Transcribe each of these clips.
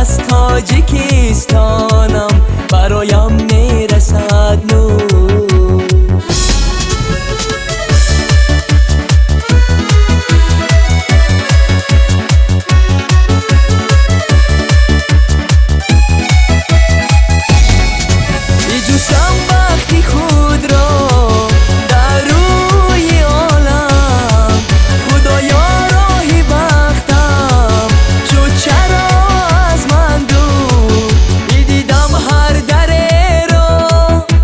از تاجیکستانم برایم میرسد نور. میجوشم وقتی خود را در روی عالم، خدایا راهی بختم شد چرا از من دور. میدیدم هر دره را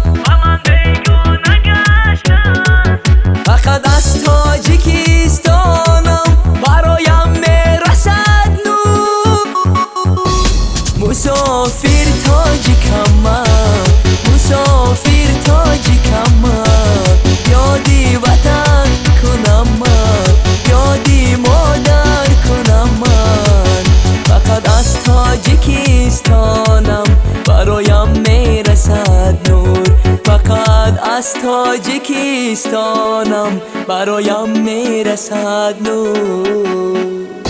و من بیگانه گشتم، فقط از تاجیکستانم برایم میرسد نور. مسافر تاجیکم من، مسافر تاجیکم من، یادی وطن کنم من، یادی مادر کنم من. فقط از تاجیکستانم برایم میرسد نور، فقط از تاجیکستانم برایم میرسد نور.